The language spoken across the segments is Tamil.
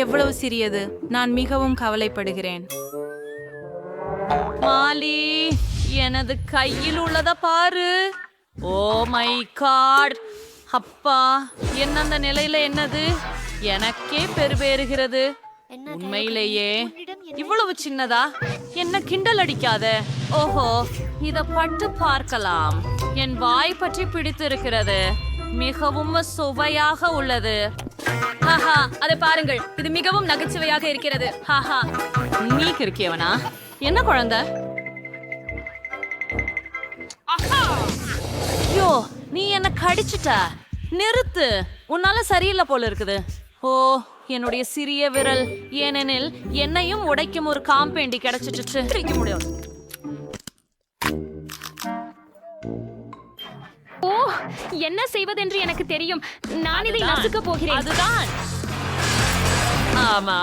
எவ்வளவு சிறியது! நான் மிகவும் கவலைப்படுகிறேன். மாலி, எனது கையில் உள்ளத பாரு. Oh my God! அப்பா, என்ன அந்த நிலையில என்னது? எனக்கே பெருபேறுகிறது. உண்மையிலேயே இவ்வளவு சின்னதா? என்ன கிண்டல் அடிக்காத. ஓஹோ, இத பட்டு பார்க்கலாம். என் வாய் பற்றி பிடித்திருக்கிறது. மிகவும் சுவையாக உள்ளது. ஹாஹா, அதை பாருங்கள், இது மிகவும் நகைச்சுவையாக இருக்கிறது. ஹாஹா, நீ கிறுக்கியவனா? என்ன குழந்தை? ஐயோ, நீ என்ன கடிச்சிட்ட. நிறுத்து, உன்னால சரியில்லை போல இருக்குது. ஓ, என்னுடைய சிறிய விரல். ஏனெனில் என்னையும் உடைக்கும் ஒரு காம்பேண்டி கிடைச்சிட்டு பிடிக்க முடியாது. ஓ, என்ன செய்வதென்று எனக்கு தெரியும். நான் இதை நசுக்க போகிறேன். அதுதான். ஆமா,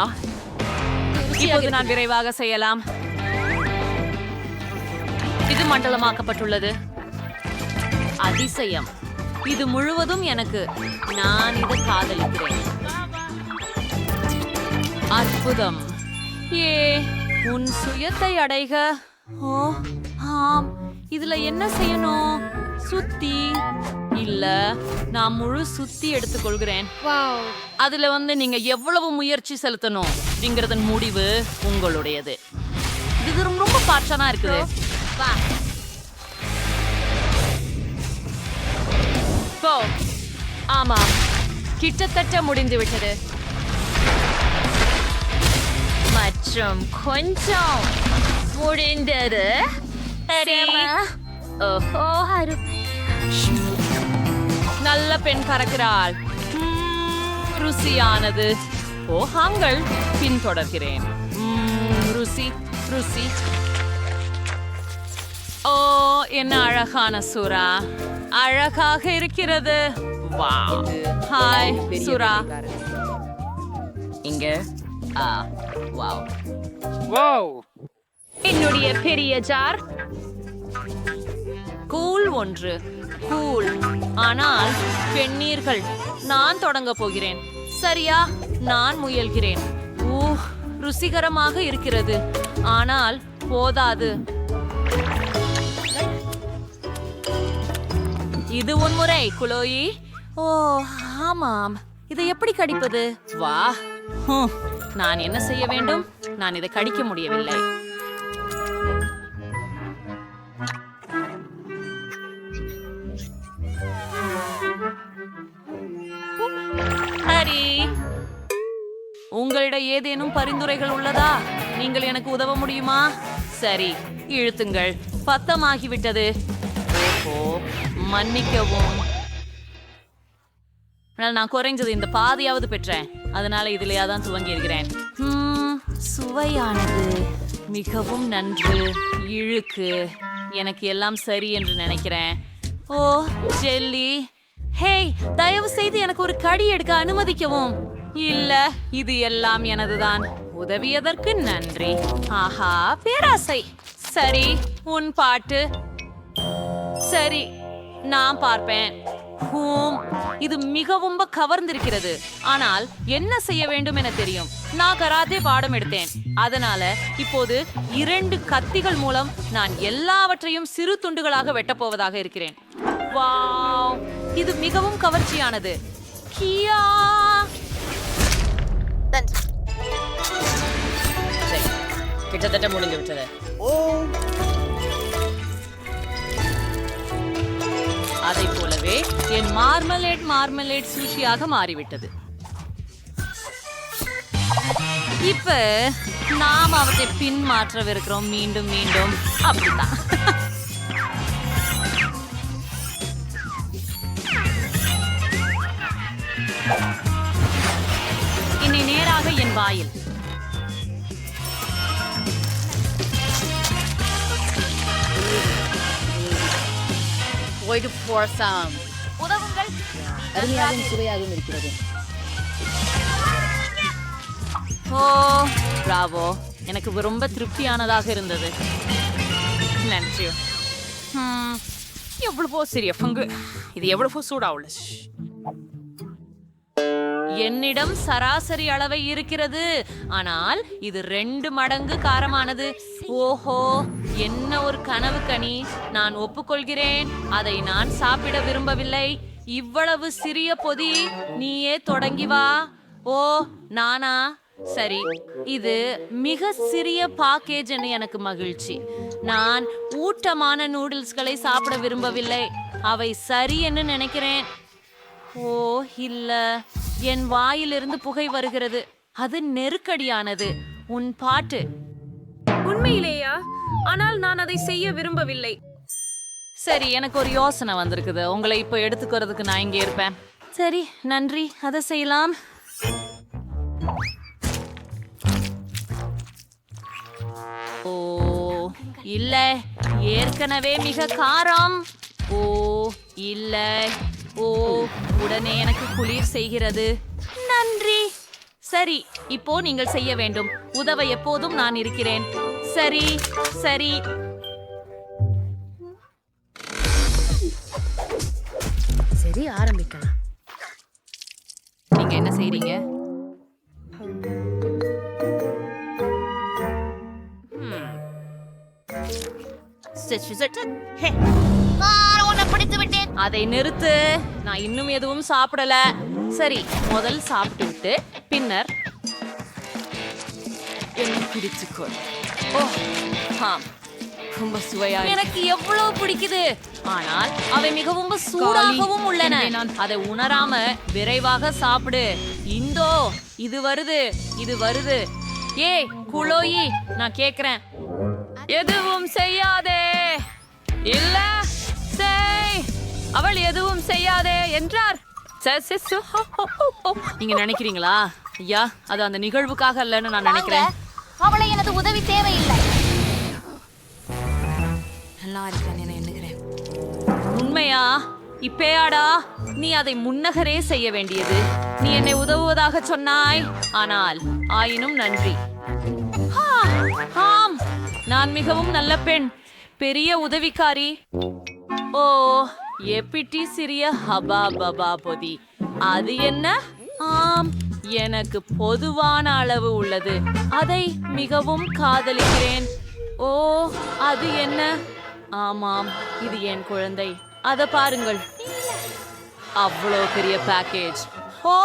இப்போது நான் விரைவாக செய்யலாம். இது மண்டலமாக்கப்பட்டுள்ளது. அதிசயம். இது முழுவதும் எனக்கு. நான் இதை காதலிக்கிறேன். அற்புதம். ஏ, உன் சுயத்தை அடைக. ஓ ஆம், இதுல என்ன செய்யணும்? சுத்தி இல்ல, நான் முழு சுத்தி எடுத்துக்கொள்கிறேன். அதுல நீங்க எவ்வளவு முயற்சி செலுத்தணும் அப்படிங்கறதன் முடிவு உங்களுடையது. இது ரொம்ப பாஷனா இருக்குது. ஆமா, கிட்டத்தட்ட முடிந்து விட்டது. மற்றும் கொஞ்சம் முடிந்தது. ஓஹோ, நல்ல பெண் பறக்கிறாள். ருசியானது. ஓஹாங்கள், பின்தொடர்கிறேன். ருசி ருசி. ஓ, என்ன அழகான சுறா. அழகாக இருக்கிறது. வாவ். ஹாய் சுறா. இங்க. வாவ். வாவ். என்னுடைய பெரிய ஜார். கூல் ஒன்று. கூல். ஆனால் பெண்ணீர்கள். நான் தொடங்க போகிறேன். சரியா? நான் முயல்கிறேன். ருசிகரமாக இருக்கிறது. ஆனால் போதாது. இது உன் முறை, குளோயி. ஓ ஆமாம், இதை எப்படி கடிப்பது? வா. நான் என்ன செய்ய வேண்டும்? நான் இதை கடிக்க முடியவில்லை. ஹரி, உங்களிடம் ஏதேனும் பரிந்துரைகள் உள்ளதா? நீங்கள் எனக்கு உதவ முடியுமா? சரி, இழுத்துங்கள். பத்தமாகிவிட்டது. ஓஹோ, மன்னிக்கவும். நான் குறைஞ்சது இந்த பாதியாவது பெற்றேன். அதனால இதுலயா தான் துவங்கி இருக்கிறேன். சுவையானது. மிகவும் நன்று. இழுக்கு. எனக்கு எல்லாம் சரி என்று நினைக்கிறேன். ஓ ஜெல்லி. ஹேய், தயவு செய்து எனக்கு ஒரு கடி எடுக்க அனுமதிக்கவும். இல்ல, இது எல்லாம் எனதுதான். உதவியதற்கு நன்றி. ஆஹா, பேராசை. சரி, உன் பாட்டு. சரி, நான் பார்ப்பேன். இது மிகவும் கவர்ந்திருக்கிறது. ஆனால் என்ன செய்ய வேண்டும் என தெரியும். நான் கராத்தே பாடம் எடுத்தேன். அதனால இப்போது 2 கத்திகள் மூலம் நான் எல்லாவற்றையும் சிறு துண்டுகளாக வெட்டப்போவதாக இருக்கிறேன். வாவ், இது மிகவும் கவர்ச்சியானது. கியா. கிட்டத்தட்ட முடிந்து விட்டது. அதை போலவே என் மார்மலேட் சூஷியாக மாறிவிட்டது. இப்ப நாம் அவற்றை பின் மாற்றவிருக்கிறோம். மீண்டும் மீண்டும் அப்படித்தான். இன்னை நேராக என் வாயில். உதவுங்கள். அருமையாகவும் சுவையாகவும் இருக்கிறது. ஓ பிராவோ, எனக்கு ரொம்ப திருப்தியானதாக இருந்தது. நன்றி. எவ்வளவோ சிறிய பங்கு. இது எவ்வளவோ சூடா உள்ள. என்னிடம் சராசரி அளவை இருக்கிறது, ஆனால் இது 2 மடங்கு காரமானது. ஓஹோ, என்ன ஒரு கனவு கனி. நான் ஒப்புக்கொள்கிறேன், அதை நான் சாப்பிட விரும்பவில்லை. இவ்வளவு சிறிய பொதி, நீயே தொடங்கி வா. ஓ, நானா? சரி, இது மிக சிறிய பாக்கேஜ் என்று எனக்கு மகிழ்ச்சி. நான் ஊட்டமான நூடுல்ஸ்களை சாப்பிட விரும்பவில்லை, அவை சரி என்று நினைக்கிறேன். ஓ இல்ல, என் வாயிலிருந்து புகை வருகிறது. அது நெருக்கடியானது. உன் பாட்டு. உண்மையிலேயா? ஆனால் நான் அதை செய்ய விரும்பவில்லை. சரி, எனக்கு ஒரு யோசனை வந்திருக்குது. உங்களை இப்போ எடுத்துக்கிறதுக்கு நான் இங்கே இருப்பேன். சரி, நன்றி, அதை செய்யலாம். ஓ இல்ல, ஏற்கனவே மிக காரம். ஓ இல்ல, ஓ உடனே எனக்கு குளிர் செய்கிறது. நன்றி. சரி, இப்போ நீங்கள் செய்ய வேண்டும். உதவ எப்போதும் நான் இருக்கிறேன். சரி சரி. சரி, ஆரம்பிக்கலாம். நீங்க என்ன செய்றீங்க? அதை நிறுத்து. நான் இன்னும் எதுவும் சாப்பிடல. சரி, முதல் சாப்பிட்டு விட்டு பின்னர் என்ன பிடிச்சுக்கொள். ஓ ஆம், ரொம்ப சுவையா. எனக்கு எவ்வளவு பிடிக்குது. ஆனால் அவை மிகவும் சூடாகவும் உள்ளன. அதை உணராம விரைவாக சாப்பிடு. இந்தோ இது வருது, இது வருது. ஏய் குளோயி, நான் கேக்குறேன், எதுவும் செய்யாதே. இல்ல செய். அவள் எதுவும் செய்யாதே என்றார். நீங்க நினைக்கிறீங்களா? ஐயா, அது அந்த நிகழ்வுக்காக இல்லைன்னு நான் நினைக்கிறேன். அவளை எனது உதவி தேவையில்லை. நல்லா இருக்கேன் எண்ணுகிறேன். உண்மையா? இப்பேயாடா, நீ அதை முன்னகரே செய்ய வேண்டியது. நீ என்னை உதவுவதாக சொன்னாய், ஆனால் ஆயினும் நன்றி. ஆம், நான் மிகவும் நல்ல பெண், பெரிய உதவிக்காரி. ஓ எப்பிட்டி சிறிய ஹபா பபா பொதி. அது என்ன? ஆம், எனக்கு பொதுவான அளவு உள்ளது. அதை மிகவும் காதலிக்கிறேன். ஓ அது என்ன? ஆமாம், இது என் குழந்தை. அத பாருங்கள், அவ்வளோ பெரிய பேக்கேஜ். ஓ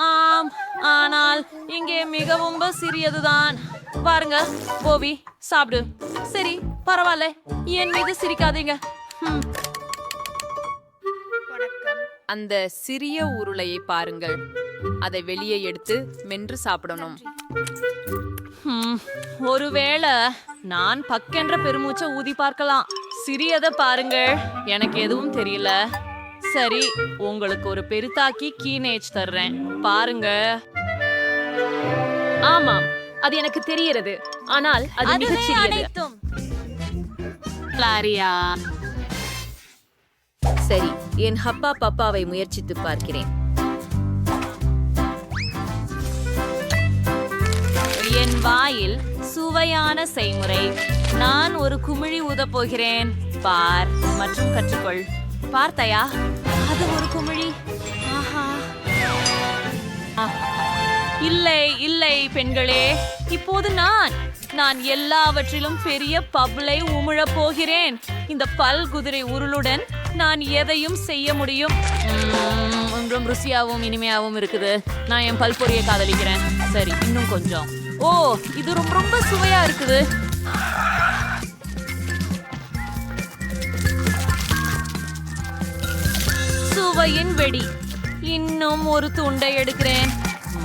ஆம், ஆனால் இங்கே மிகவும் சிறியதுதான். பாருங்க போவி, சாப்பிடு. சரி, பரவாயில்ல, என் மீது சிரிக்காதீங்க. அந்த சிறிய உருளையை பாருங்கள். அதை வெளியே எடுத்து மென்று சாப்பிடணும். ஒருவேளை நான் பக்கென்ற பெருமூச்சை ஊதி பார்க்கலாம். சிறியதை பாருங்கள், எனக்கு எதுவும் தெரியல. சரி, உங்களுக்கு ஒரு பெருத்தாக்கி கீனேஜ் தர்றேன், பாருங்க. ஆமாம், அது எனக்கு தெரிகிறது, ஆனால் அது மிகச் சிறியது. கிளாரியா, சரி, என் ஹப்பா பப்பாவை முயற்சித்து பார்க்கிறேன். என் வாயில் சுவையான செய்முறை. நான் ஒரு குமிழி ஊதப் போகிறேன். பார் மற்றும் கற்றுக்கொள். பார்த்தையா? அது ஒரு குமிழி. ஆஹா. இல்லை இல்லை பெண்களே, இப்போது நான் எல்லாவற்றிலும் பெரிய பப்ளை உமிழப் போகிறேன். இந்த பல் குதிரை உருளுடன் நான் எதையும் செய்ய முடியும். ஒன்றும் ருசியாகவும் இனிமையாகவும் இருக்குது. நான் என் பல் பொரியை காதலிக்கிறேன். சரி, இன்னும் கொஞ்சம். ஓ, இது ரொம்ப ரொம்ப சுவையா இருக்குது. சுவையின் வெடி. இன்னும் ஒரு துண்டை எடுக்கிறேன்.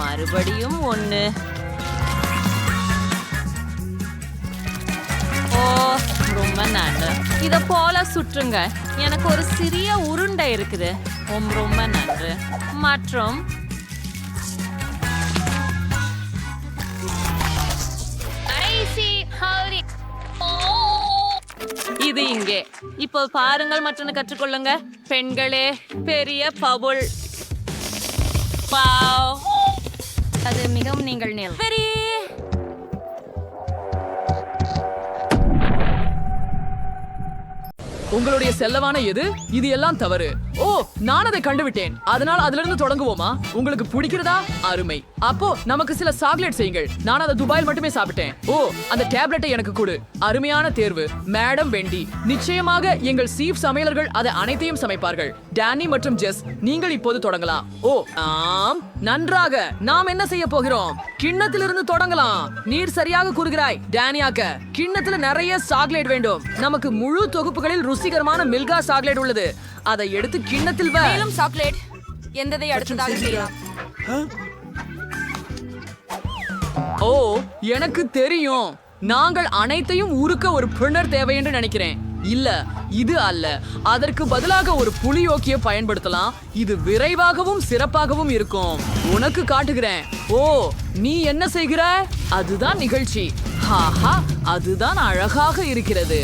மறுபடியும் ஒண்ணு. ஓ ரொம்ப நன்று. இத போல சுற்றுங்க. எனக்கு ஒரு சிறிய உருண்டை இருக்குது. ரொம்ப நன்று. மற்றும் இது இங்கே. இப்போ பாருங்கள், மற்றொன்று கற்றுக்கொள்ளுங்க பெண்களே. பெரிய பபுள். அது மிகவும் நீங்கள் சரி. உங்களுடைய செல்லவான எது? இது எல்லாம் தவறு. ஓ, நான் அதை கண்டுவிட்டேன். அதனால் அதிலிருந்து தொடங்குவோமா? உங்களுக்கு பிடிக்கிறதா? அருமை. அப்போ நமக்கு சில சாக்லேட் செய்யுங்கள். நான் அதை துபாயில் மட்டுமே சாப்பிட்டேன். ஓ, அந்த டேப்லெட்டை எனக்கு கொடு. அருமையான தேர்வு மேடம் வெண்டி. நிச்சயமாக எங்கள் சீஃப் சமையலர்கள் அதை அனைத்தையும் சமைப்பார்கள். டேனி மற்றும் ஜெஸ், நீங்கள் இப்போது தொடங்கலாம். ஓ ஆம், நன்றாக. நாம் என்ன செய்ய போகிறோம்? கிண்ணத்திலிருந்து தொடங்கலாம். நீர் சரியாக கூறுகிறாய் டேனியாக்க. கிண்ணத்துல நிறைய சாக்லேட் வேண்டும். நமக்கு முழு தொகுப்புகளில் ருசிகரமான மில்கா சாக்லேட் உள்ளது. அதை எடுத்து கிண்ணத்தில் வை. மேலும் சாக்லேட் எந்ததை அடுத்ததாக செய்யலாம்? ஓ, எனக்கு தெரியும். நாங்கள் அனைத்தையும் உருக்க ஒரு பிரிண்டர் தேவை என்று நினைக்கிறேன். இல்ல, இது அல்ல. அதற்கு பதிலாக ஒரு புளியோக்கிய பயன்படுத்தலாம். இது விரைவாகவும் சிறப்பாகவும் இருக்கும். உனக்கு காட்டுகிறேன். ஓ, நீ என்ன செய்கிறாய்? அதுதான் நிகழ்ச்சி. ஹாஹா, அதுதான் அழகாக இருக்கிறது.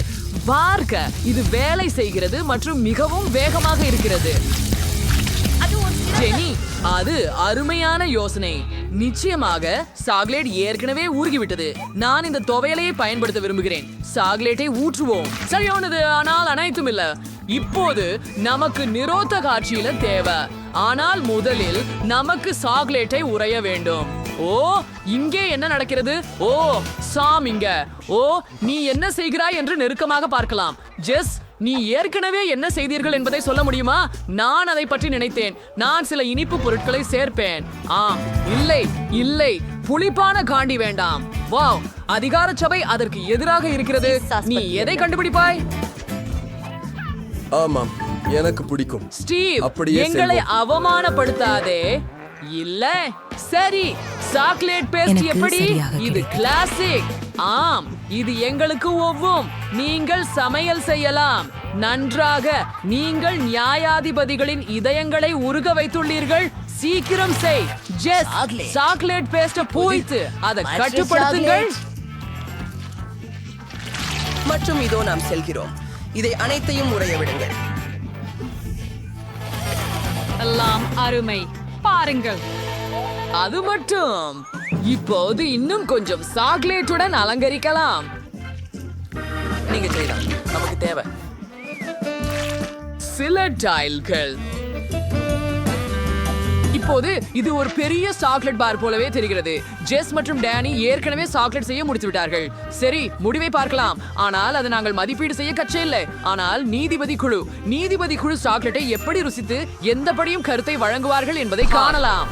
பார்க்க இது வேலை செய்கிறது மற்றும் மிகவும் வேகமாக இருக்கிறது. ஜெனி, அது அருமையான யோசனை. நிச்சயமாக சாக்லேட் ஏற்கனவே ஊறிவிட்டது. நான் இந்த துவையலையை பயன்படுத்த விரும்புகிறேன். சாக்லேட்டை ஊற்றுவோம். சரியானது, ஆனால் அனைத்தும் இல்ல. இப்போது நமக்கு நிரோத்த காட்சியில தேவை. ஆனால் முதலில் நமக்கு சாக்லேட்டை உறைய வேண்டும். ஓ, இங்கே என்ன நடக்கிறது? ஓ, சாம் இங்க. ஓ, நீ என்ன செய்கிறாய் என்று நெருக்கமாக பார்க்கலாம். ஜெஸ், நீ ஏற்கனவே என்ன செய்தீர்கள் என்பதை சொல்ல முடியுமா? நான் அதை பற்றி நினைத்தேன். நான் சில இனிப்பு பொருட்களை சேர்ப்பேன். ஆம், இல்லை இல்லை, புளிப்பான காண்டி வேண்டாம். வாவ், அதிகார சபை அதற்கு எதிராக இருக்கிறது. நீ எதை கண்டுபிடிப்பாய்? ஆமாம், எனக்கு பிடிக்கும். ஸ்டீவ், அப்படியே எங்களை செய்வோம். அவமானப்படுத்தாதே. இல்ல, சரி. சாக்லேட் பேஸ்ட் எப்படி? இது கிளாசிக். ஆம், இது எங்களுக்கு ஒவ்வும். நீங்கள் சமையல் செய்யலாம். நன்றாக. நீங்கள் நியாயாதிபதிகளின் இதயங்களை உருக வைத்துள்ளீர்கள். சீக்கிரம் செய். ஜெஸ், சாக்லேட் பேஸ்ட பூய்த்து அதை கட்டுப்படுத்துங்கள். மற்றும் இதோ நாம் செல்கிறோம். இதை அனைத்தையும் உறைய விடுங்கள். எல்லாம் அருமை. பாருங்கள். அது மட்டும். இப்போது இன்னும் கொஞ்சம் சாக்லேட்டுடன் அலங்கரிக்கலாம். நீங்க செய்யலாம், நமக்கு தேவை. சில டைல்கள். இப்போது இது ஒரு பெரிய சாக்லேட் பார் போலவே தெரிகிறது. ஜெஸ் மற்றும் டேனி ஏற்கனவே சாக்லேட் செய்ய முடித்து விட்டார்கள். சரி, முடிவை பார்க்கலாம். ஆனால் அதை நாங்கள் மதிப்பீடு செய்ய கச்சே இல்லை. ஆனால் நீதிபதி குழு சாக்லேட்டை எப்படி ருசித்து எந்தபடியும் கருத்தை வழங்குவார்கள் என்பதை காணலாம்.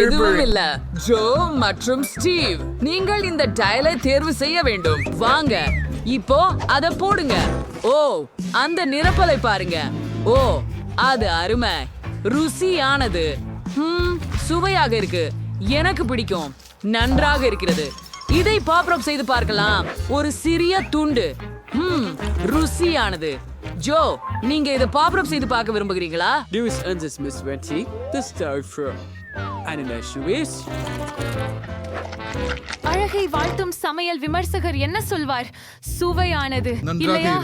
எதுவும் இல்ல. ஜோ மற்றும் ஸ்டீவ், நீங்கள் இந்த டைலை தேர்வு செய்ய வேண்டும். வாங்க, இப்போ அத போடுங்க. ஓ, அந்த நிரப்பலை பாருங்க. ஓ, அது அருமை. ருசியானது. சுவையாக இருக்கு. எனக்கு பிடிக்கும். நன்றாக இருக்கிறது. இதை பாப் அப் செய்து பார்க்கலாம். ஒரு சிறிய துண்டு. ருசியானது. ஜோ, நீங்க இதை பாப் அப் செய்து பார்க்க விரும்புகிறீங்களா? Lewis Ernst Miss Venti, the star for Ananas. அழகை வாழ்த்தும் சமையல் விமர்சகர் என்ன சொல்வார்? சுவையானது இல்லையா?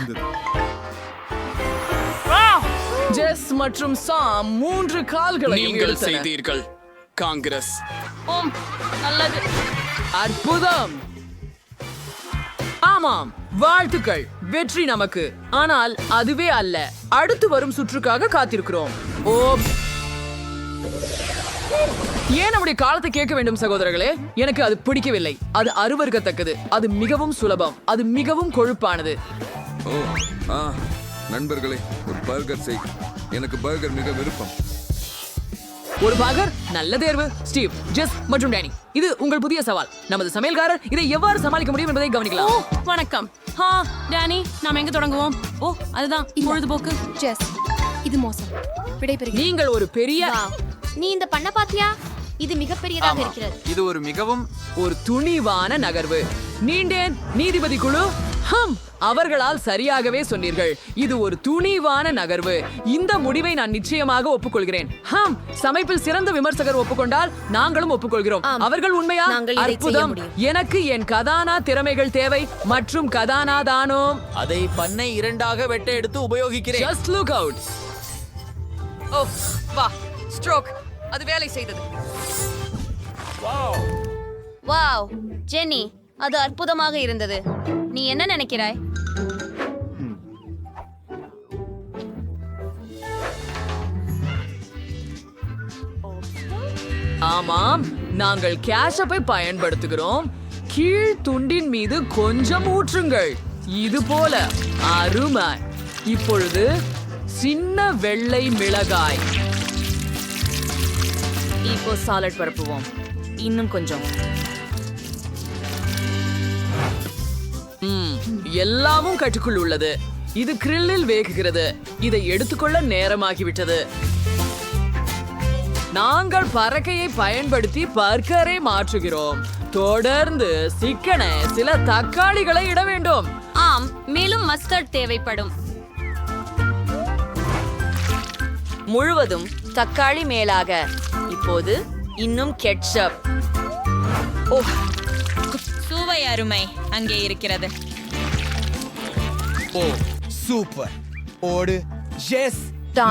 ஜெஸ் மற்றும் சாம் 3 கால்களை நீங்கள் செய்தீர்கள். காங்கிரஸ். நல்லது. அற்புதம். ஆமாம், வாழ்த்துக்கள். வெற்றி நமக்கு. ஆனால் அதுவே அல்ல. அடுத்து வரும் சுற்றுக்காக காத்திருக்கிறோம். ஓ, ஏன் நம்முடைய காலத்தை கேட்க வேண்டும் சகோதரர்களே? எனக்கு அது பிடிக்கவில்லை. அது அருவருக்கத்தக்கது. அது மிகவும் சுலபம். அது மிகவும் கொழுப்பானது. ஓ, நண்பர்களே, ஒரு பர்கர் செய். எனக்கு பர்கர் மிக விருப்பம். ஒரு பர்கர் நல்ல தேர்வு. ஸ்டீவ், ஜெஸ் மற்றும் டேனி, இது உங்கள் புதிய சவால். நமது சமையல்காரர் இதை எவ்வாறு சமாளிக்க முடியும் என்பதை கவனிக்கலாம். வணக்கம். டேனி, நாம எங்க தொடங்குவோம்? ஓ, அதுதான் பொழுதுபோக்கு. ஜெஸ், இது மோசம். விடைபெறுகிறேன். நீங்கள் ஒரு பெரிய நீ இந்த பண்ண பாத்தியா? இது மிகப்பெரியதாக இருக்கிறது. இது ஒரு மிகவும் ஒரு துணிவான நகர்வு. நீண்டேன் நீதிபதி குழு. அவர்களால் சரியாகவே சொன்னீர்கள். இது ஒரு துணிவான நகர்வு. இந்த முடிவை நான் நிச்சயமாக ஒப்புக்கொள்கிறேன். சமைப்பில் சிறந்த விமர்சகர் ஒப்புக்கொண்டால் நாங்களும் ஒப்புக்கொள்கிறோம். அவர்கள் உண்மையா? அற்புதம். எனக்கு என் கதானா திறமைகள் தேவை மற்றும் கதானா தானோ. அதை பண்ணை 2ஆக வெட்ட எடுத்து உபயோகிக்கிறேன். Just look out. ஓ, வா. ஸ்ட்ரோக். அது வேலை செய்தது. வாவ், ஜெனி, அது அற்புதமாக இருந்தது. நீ என்ன நினைக்கிறாய்? ஆமாம், நாங்கள் கேஷப்பை பயன்படுத்துகிறோம். கீழ் துண்டின் மீது கொஞ்சம் ஊற்றுங்கள். இது போல. அருமை. இப்பொழுது சின்ன வெள்ளை மிளகாய். இப்போ சாலட் பரப்புவோம். இன்னும் கொஞ்சம். எல்லாமும் கட்டுக்குள் உள்ளது. இது கிரில்லில் வேகுகிறது. இதை எடுத்துக்கொள்ள நேரமாகிவிட்டது. நாங்கள் பறக்கையை பயன்படுத்தி பர்கரை மாற்றுகிறோம். தொடர்ந்து சிக்கன சில தக்காளிகளை இட வேண்டும். ஆம், மேலும் மஸ்டர்ட் தேவைப்படும். முழுவதும் தக்காளி மேலாக. இப்போது இன்னும் கெட்சப். சுவை அருமை அங்கே இருக்கிறது. ஓ சூப்பர். ஓடு ஜெஸ்,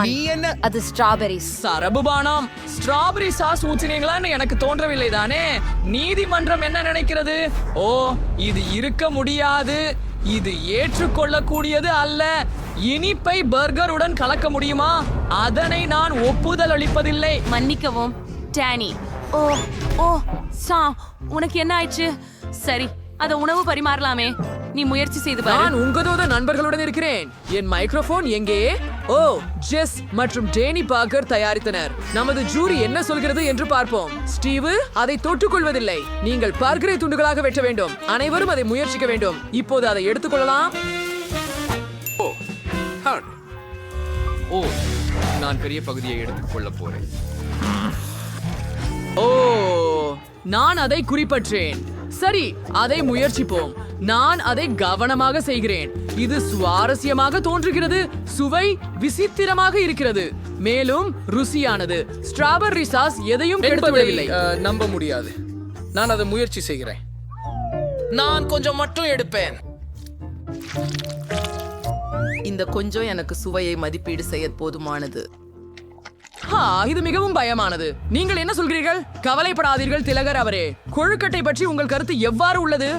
நீ என்ன? அது ஸ்ட்ராபெரிஸ். சரபுபானம் ஸ்ட்ராபெரி சாஸ் ஊற்றினீங்களான்னு எனக்கு தோன்றவில்லை தானே. நீதிமன்றம் என்ன நினைக்கிறது? ஓ, இது இருக்க முடியாது. இது ஏற்றுக்கொள்ளக்கூடியது அல்ல. இனிப்பை பர்கருடன் கலக்க முடியுமா? அதனை நான் ஒப்புதல் அளிப்பதில்லை. மன்னிக்கவும் டேனி. ஓ ஓ சா, உனக்கு என்ன ஆயிடுச்சு? சரி, அத உணவு பரிமாறலாமே. நீ முயற்சி செய்து பாரு. நான் உங்களோட நண்பர்களுடன் இருக்கிறேன். என் மைக்ரோஃபோன் எங்கே? ஓ, ஜெஸ் மற்றும் டேனி பார்க்கர் தயாரித்தனர். நமது ஜூரி என்ன சொல்கிறது என்று பார்ப்போம். ஸ்டீவ் அதை தொட்டுக்கொள்வதில்லை. நீங்கள் பார்க்கரை துண்டுகளாக வெட்ட வேண்டும். அனைவரும் அதை முயற்சிக்க வேண்டும். இப்போது அதை எடுத்துக்கொள்ளலாம். ஓ, நான் பெரிய பகுதியை எடுத்துக்கொள்ள போறேன். ஓ, நான் அதை குறிப்பற்றேன். சரி, அதை முயற்சிப்போம். நான் அதை கவனமாக செய்கிறேன். இது சுவாரஸ்யமாக தோன்றுகிறது. சுவை விசித்திரமாக இருக்கிறது. மேலும் ருசியானது. ஸ்ட்ராபெர்ரி சாஸ் எதையும் கெடுத்துவிடவில்லை. நம்ப முடியாது. நான் அதை முயற்சி செய்கிறேன். நான் கொஞ்சம் மட்டும் எடுப்பேன். இந்த கொஞ்சம் எனக்கு சுவையை மதிப்பீடு செய்ய போதுமானது. இது மிகவும் பயமானது. நீங்கள் என்ன சொல்கிறீர்கள்? கவலைப்படாதீர்கள் திலகர் அவரே. கொழுக்கட்டை பற்றி உங்கள் கருத்து எவ்வாறு உள்ளது?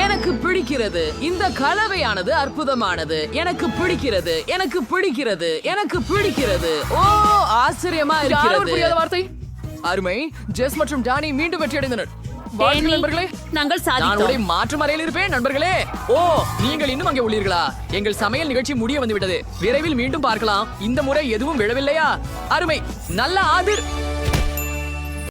எனக்கு பிடிக்கிறது. இந்த கலவையானது அற்புதமானது. எனக்கு பிடிக்கிறது. எனக்கு பிடிக்கிறது. எனக்கு பிடிக்கிறது. ஓ, ஆச்சரியமா இருக்கிறது. புரியாத வார்த்தை. அருமை. ஜெஸ் மற்றும் டானி மீண்டும் வெற்றி அடைந்தனர். வாழ்த்துக்கள் நண்பர்களே. நாங்கள் நான் சாதித்தோம். உடைய மாற்று அறையில் இருப்பேன் நண்பர்களே. ஓ, நீங்கள் இன்னும் அங்கே உள்ளீர்களா? எங்கள் சமையல் நிகழ்ச்சி முடிய வந்து விட்டது. விரைவில் மீண்டும் பார்க்கலாம். இந்த முறை எதுவும் விழவில்லையா? அருமை. நல்ல ஆதிர்.